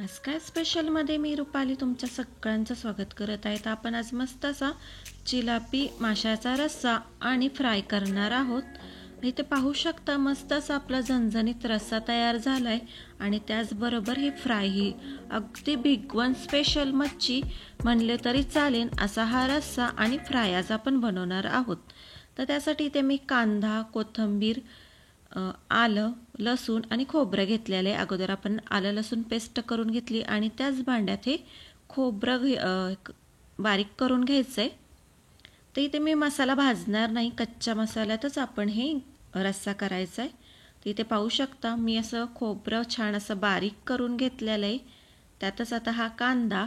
आज काय स्पेशलमध्ये मी रुपाली तुमच्या सगळ्यांचं स्वागत करत आहे. तर आपण आज मस्त असा चिलापी माशाचा रस्सा आणि फ्राय करणार आहोत. इथे पाहू शकता मस्त असा आपला झणझणीत रस्सा तयार झालाय आणि त्याचबरोबर हे फ्राय ही अगदी बिग वन स्पेशल मच्छी म्हणले तरी चालेल असा हा रस्सा आणि फ्राय आज आपण बनवणार आहोत. तर त्यासाठी इथे मी कांदा, कोथिंबीर, आलं, लसूण आणि खोबरं घेतलेलं आहे. अगोदर आपण आलं लसूण पेस्ट करून घेतली आणि त्याच भांड्यात हे खोबरं बारीक करून घ्यायचं आहे. तर इथे मी मसाला भाजणार नाही, कच्च्या मसाल्यातच आपण हे रस्सा करायचा आहे. तर इथे पाहू शकता मी असं खोबरं छान असं बारीक करून घेतलेलं आहे. त्यातच आता हा कांदा,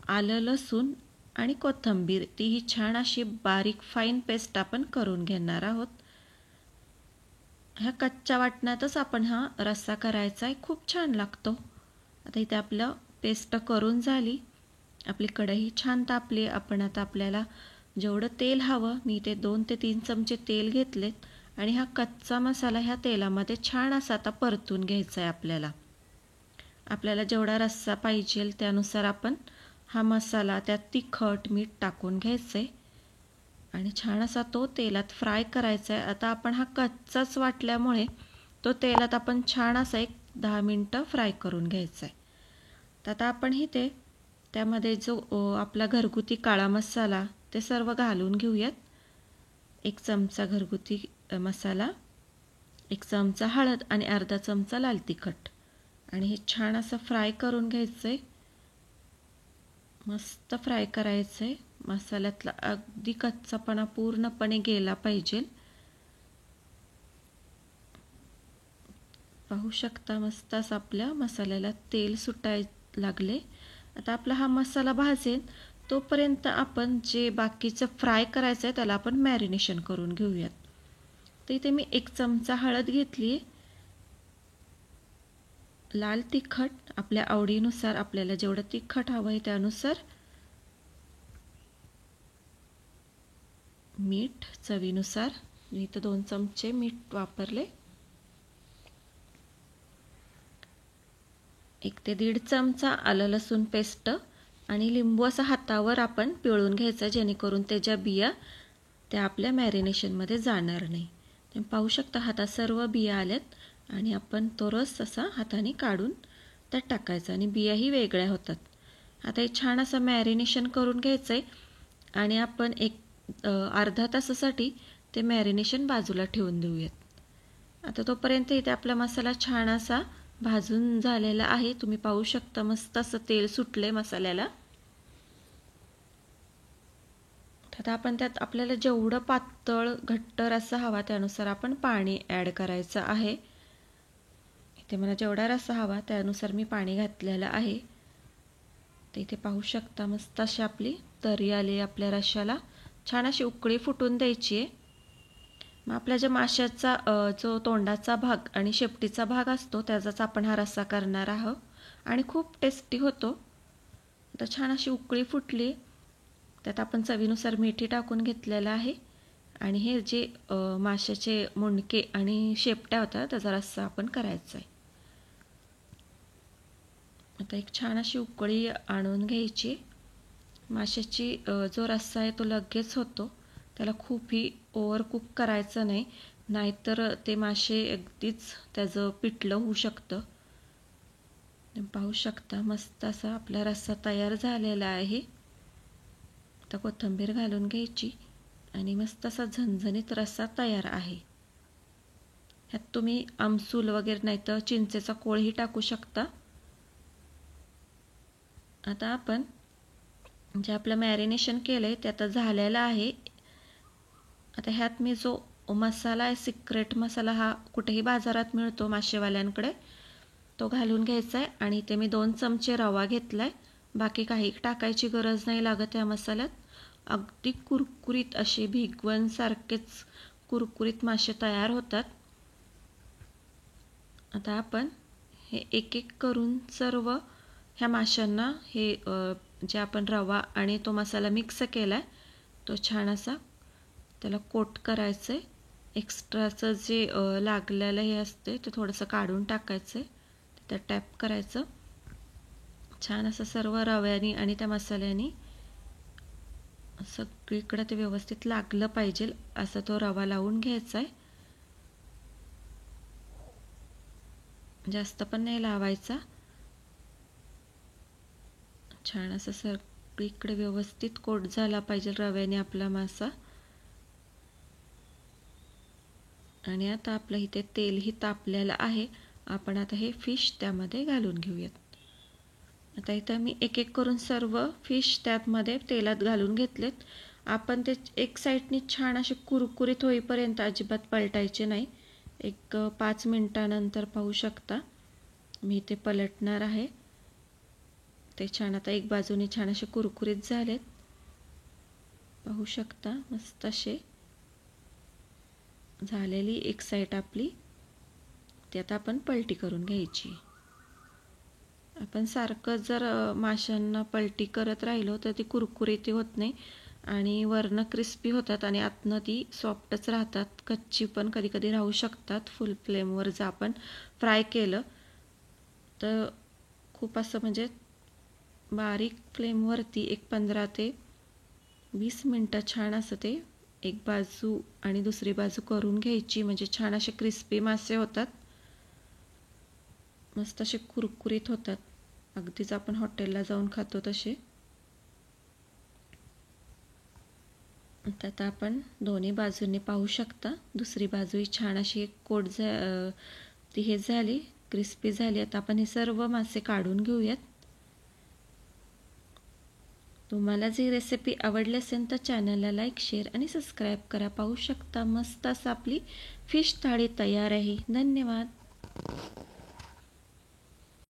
आलं लसूण आणि कोथिंबीर तीही छान अशी बारीक फाईन पेस्ट आपण करून घेणार आहोत. ह्या कच्च्या वाटणातच आपण हा रस्सा करायचा आहे, खूप छान लागतो. आता इथे आपलं पेस्ट करून झाली, आपली कढई छान तापली. आपण आता आपल्याला जेवढं तेल हवं मी ते 2 ते 3 चमचे तेल घेतलेत आणि हा कच्चा मसाला ह्या तेलामध्ये छान असा आता परतून घ्यायचा आहे. आपल्याला जेवढा रस्सा पाहिजे त्यानुसार आपण हा मसाला त्यात तिखट मीठ टाकून घ्यायचं आहे आणि छान असा तो तेलात फ्राय करायचा आहे. आता आपण हा कच्चाच वाटल्यामुळे तो तेलात आपण छान असा एक 10 मिनटं फ्राय करून घ्यायचा आहे. तर आता आपण इथे त्यामध्ये जो आपला घरगुती काळा मसाला ते सर्व घालून घेऊयात. 1 चमचा घरगुती मसाला, 1 चमचा हळद आणि अर्धा चमचा लाल तिखट आणि हे छान असं फ्राय करून घ्यायचं आहे. मस्त फ्राय करायचं आहे. मसाल्यातला अगदी कच्चापणा पूर्णपणे गेला पाहिजे. पाहू शकता मस्त असं आपल्या मसाल्याला तेल सुटायला लागले. आता आपला हा मसाला भाजेल तोपर्यंत आपण जे बाकीचं फ्राय करायचं आहे त्याला आपण मॅरिनेशन करून घेऊयात. तर इथे मी 1 चमचा हळद घेतली आहे, लाल तिखट आपल्या आवडीनुसार, आपल्याला जेवढं तिखट हवं आहे त्यानुसार, मीठ चवीनुसार, मी इथं 2 चमचे मीठ वापरले, 1 ते 1.5 चमचा आलं लसूण पेस्ट आणि लिंबू असा हातावर आपण पिळून घ्यायचा जेणेकरून त्याच्या बिया त्या आपल्या मॅरिनेशनमध्ये जाणार नाही. तुम्ही पाहू शकता हातात सर्व बिया आल्यात आणि आपण तो रस असा हाताने काढून त्यात टाकायचा आणि बियाही वेगळ्या होतात. आता हे छान असं मॅरिनेशन करून घ्यायचं आहे आणि आपण एक अर्धा तासासाठी ते मॅरिनेशन बाजूला ठेवून देऊयात. आता तोपर्यंत इथे आपला मसाला छान असा भाजून झालेला आहे. तुम्ही पाहू शकता मस्त असं तेल सुटले मसाल्याला. आता आपण त्यात आपल्याला जेवढं पातळ घट्ट रस्सा हवा त्यानुसार आपण पाणी ॲड करायचं आहे. इथे मला जेवढा रस्सा हवा त्यानुसार मी पाणी घातलेलं आहे. तर इथे पाहू शकता मस्त अशी आपली तरी आली आपल्या रश्श्याला. छान अशी उकळी फुटून द्यायची आहे. मग आपल्या ज्या माशाचा जो तोंडाचा भाग आणि शेपटीचा भाग असतो त्याचाच आपण हा रस्सा करणार आहोत आणि खूप टेस्टी होतो. आता छान अशी उकळी फुटली, त्यात आपण चवीनुसार मीठी टाकून घेतलेलं आहे आणि हे जे माशाचे मुंडके आणि शेपट्या होत्या त्याचा रस्सा आपण करायचा आहे. आता एक छान अशी उकळी आणून घ्यायची. माशाची जो रस्सा आहे तो लगेच होतो, त्याला खूपही ओव्हर कुक करायचं नाही, नाहीतर ते मासे अगदीच त्याचं पिठलं होऊ शकतं. पाहू शकता मस्त असा आपला रस्सा तयार झालेला आहे. आता कोथिंबीर घालून घ्यायची आणि मस्त असा झणझणीत रस्सा तयार आहे. ह्यात तुम्ही आमसूल वगैरे नाही तर चिंचेचा कोळही टाकू शकता. आता आपण जे आपलं मॅरिनेशन केलं आहे ते आता झालेलं आहे. आता ह्यात मी जो मसाला आहे, सिक्रेट मसाला, हा कुठेही बाजारात मिळतो मासेवाल्यांकडे, तो घालून घ्यायचा आहे आणि इथे मी 2 चमचे रवा घेतला आहे. बाकी काही टाकायची गरज नाही लागत या मसाल्यात. अगदी कुरकुरीत असे भिगवणसारखेच कुरकुरीत मासे तयार होतात. आता आपण हे एक एक करून सर्व ह्या माशांना हे जे आपण रवा आणि तो मसाला मिक्स केला आहे तो छान असा त्याला कोट करायचं आहे. एक्स्ट्राचं जे लागलेलं हे असते ते थोडंसं काढून टाकायचं आहे, त्यात टॅप करायचं छान असं सर्व रव्याने आणि त्या मसाल्याने सगळीकडे ते व्यवस्थित लागलं पाहिजे असं तो रवा लावून घ्यायचा आहे. जास्त पण नाही लावायचा. छान असं सगळीकडे व्यवस्थित कोट झाला पाहिजे रव्याने आपला मासा. आणि आता आपलं इथे तेलही तापलेलं आहे. आपण आता हे फिश त्यामध्ये घालून घेऊयात. आता इथं मी एक एक करून सर्व फिश त्यामध्ये तेलात घालून घेतलेत. आपण ते एक साईडनी छान असे कुरकुरीत होईपर्यंत अजिबात पलटायचे नाही. एक 5 मिनिटानंतर पाहू शकता मी ते पलटणार आहे. ते छान आता एक बाजूने छान असे कुरकुरीत झालेत. पाहू शकता मस्त असे झालेली एक साईड आपली. ती आता आपण पलटी करून घ्यायची. आपण सारखं जर माशांना पलटी करत राहिलो तर ती कुरकुरीत होत नाही आणि वरनं क्रिस्पी होतात आणि आतनं ती सॉफ्टच राहतात. कच्ची पण कधी कधी राहू शकतात. फुल फ्लेमवर जर आपण फ्राय केलं तर खूप असं म्हणजे बारीक फ्लेमवरती एक 15 ते 20 मिनटं छान असं ते एक बाजू आणि दुसरी बाजू करून घ्यायची. म्हणजे छान असे क्रिस्पी मासे होतात. मस्त असे कुरकुरीत होतात. अगदीच आपण हॉटेलला जाऊन खातो तसे. आता आपण दोन्ही बाजूंनी पाहू शकता दुसरी बाजूही छान अशी एक कोट ती हे झाली क्रिस्पी झाली. आता आपण हे सर्व मासे काढून घेऊयात. तुम्हाला जी रेसिपी आवडली असेल तर चॅनलला लाईक, शेअर आणि सबस्क्राईब करा. पाहू शकता मस्त असं आपली फिश थाळी तयार आहे. धन्यवाद.